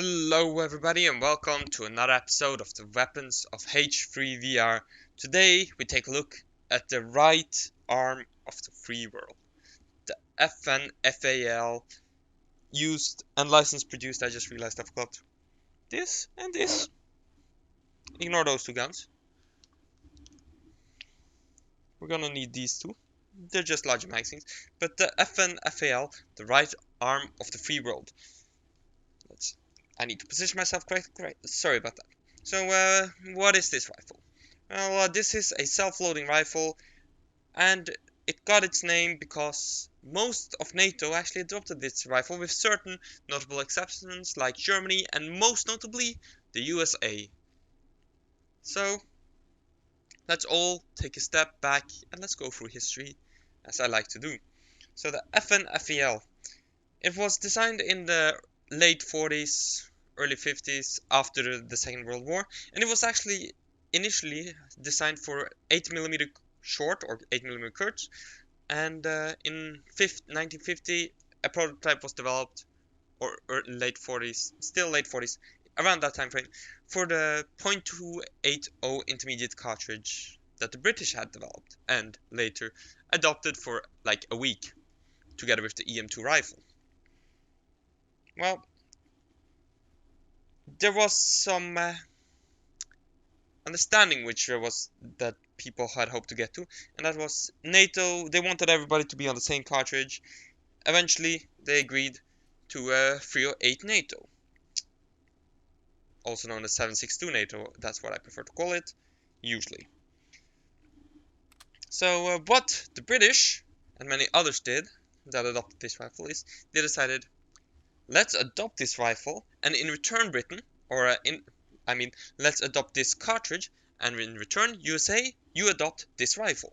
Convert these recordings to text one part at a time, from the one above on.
Hello everybody and welcome to another episode of the Weapons of H3 VR. Today we take a look at the right arm of the free world. The FN FAL used and license produced. I just realized I've got this and this. Ignore those two guns. We're gonna need these two. They're just larger magazines. But the FN FAL, the right arm of the free world. I need to position myself correctly. Sorry about that. So, what is this rifle? Well, this is a self-loading rifle, and it got its name because most of NATO actually adopted this rifle, with certain notable exceptions like Germany and most notably the USA. So, let's all take a step back and let's go through history, as I like to do. So the FN FAL, it was designed in the late 40s, early 50s, after the Second World War, and it was actually initially designed for 8mm short or 8mm curts, and in 1950 a prototype was developed, or late 40s, still late 40s, around that time frame, for the .280 intermediate cartridge that the British had developed and later adopted for like a week together with the EM2 rifle. Well, there was some understanding which there was that people had hoped to get to, and that was NATO. They wanted everybody to be on the same cartridge. Eventually, they agreed to 308 NATO, also known as 762 NATO. That's what I prefer to call it, usually. So, what the British and many others did that adopted this rifle is they decided, let's adopt this rifle, and in return, Britain, or let's adopt this cartridge, and in return, USA, you adopt this rifle.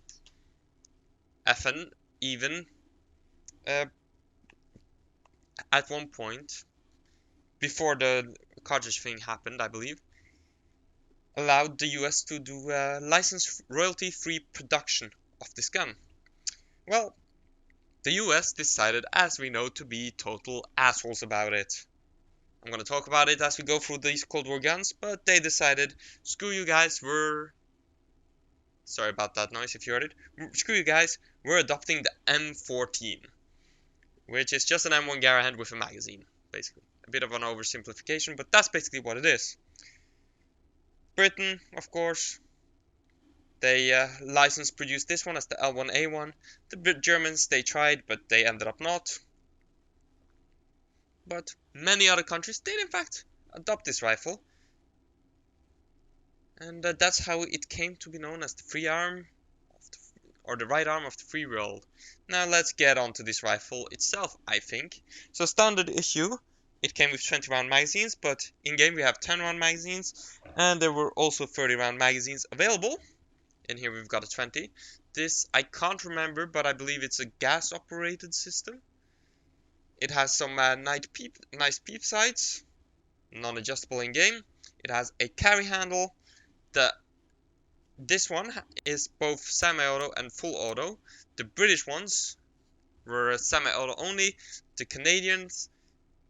FN even, at one point, before the cartridge thing happened, I believe, allowed the US to do license royalty-free production of this gun. Well, the US decided, as we know, to be total assholes about it. I'm gonna talk about it as we go through these Cold War guns, but they decided, screw you guys, sorry about that noise if you heard it. Screw you guys, we're adopting the M14, which is just an M1 Garand with a magazine, basically. A bit of an oversimplification, but that's basically what it is. Britain, of course, they licensed produced this one as the L1A1. The Germans, they tried, but they ended up not. But many other countries did in fact adopt this rifle. And that's how it came to be known as the free arm, or the right arm of the free world. Now let's get on to this rifle itself, I think. So standard issue, it came with 20 round magazines, but in game we have 10 round magazines, and there were also 30 round magazines available. In here we've got a 20. This I can't remember, but I believe it's a gas operated system. It has some nice peep sights, non-adjustable in game. It has a carry handle. This one is both semi-auto and full auto. The British ones were semi-auto only. The Canadians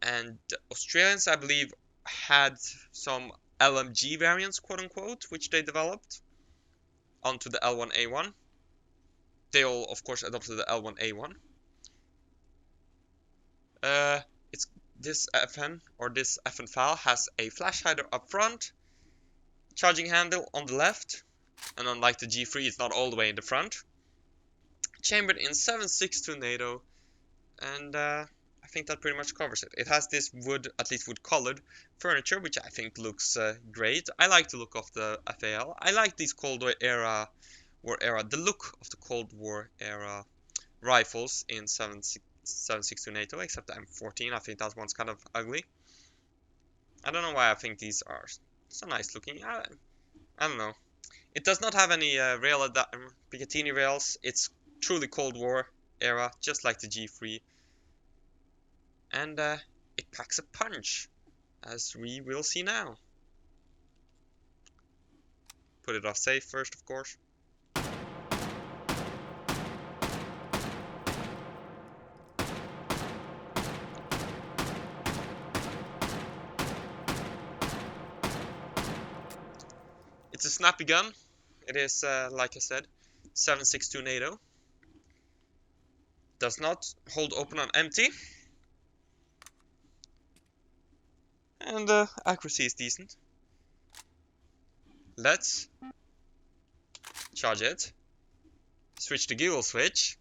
and the Australians, I believe, had some LMG variants, quote unquote, which they developed onto the L1A1. They all, of course, adopted the L1A1. It's this FN, or this FN FAL, has a flash hider up front, charging handle on the left, and unlike the G3, it's not all the way in the front. Chambered in 7.62 NATO, and I think that pretty much covers it. It has this wood, at least wood-colored furniture, which I think looks great. I like the look of the FAL. I like these Cold War era, the look of the Cold War era rifles in 7.62 NATO, except the M14. I think that one's kind of ugly. I don't know why I think these are so nice looking. I don't know. It does not have any Picatinny rails. It's truly Cold War era, just like the G3. And it packs a punch, as we will see now. Put it off safe first, of course. It's a snappy gun. It is, like I said, 7.62 NATO. Does not hold open on empty. And accuracy is decent. Let's charge it. Switch to Google switch.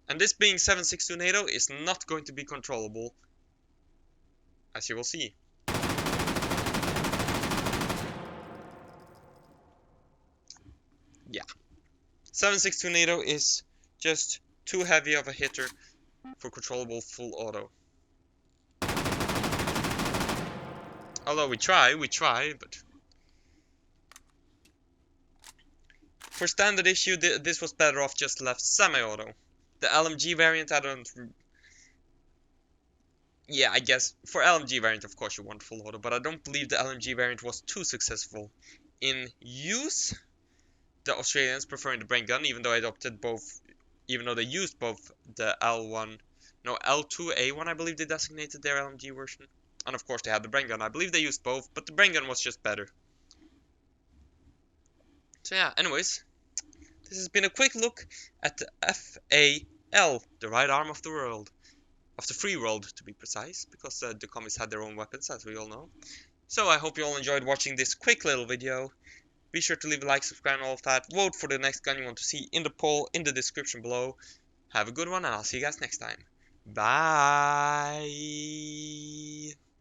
And this being 7.62 NATO is not going to be controllable, as you will see. Yeah. 7.62 NATO is just too heavy of a hitter for controllable full auto. Although we try, but for standard issue, this was better off just left semi-auto. The LMG variant, I don't... Yeah, I guess for LMG variant, of course, you want full auto, but I don't believe the LMG variant was too successful in use. The Australians preferring the brain gun, even though I adopted both, even though they used both the L2A1, I believe they designated their LMG version. And of course they had the brain gun. I believe they used both, but the brain gun was just better. So yeah, anyways, this has been a quick look at the FAL, the right arm of the world. Of the free world, to be precise, because the commies had their own weapons, as we all know. So I hope you all enjoyed watching this quick little video. Be sure to leave a like, subscribe, and all of that. Vote for the next gun you want to see in the poll in the description below. Have a good one, and I'll see you guys next time. Bye!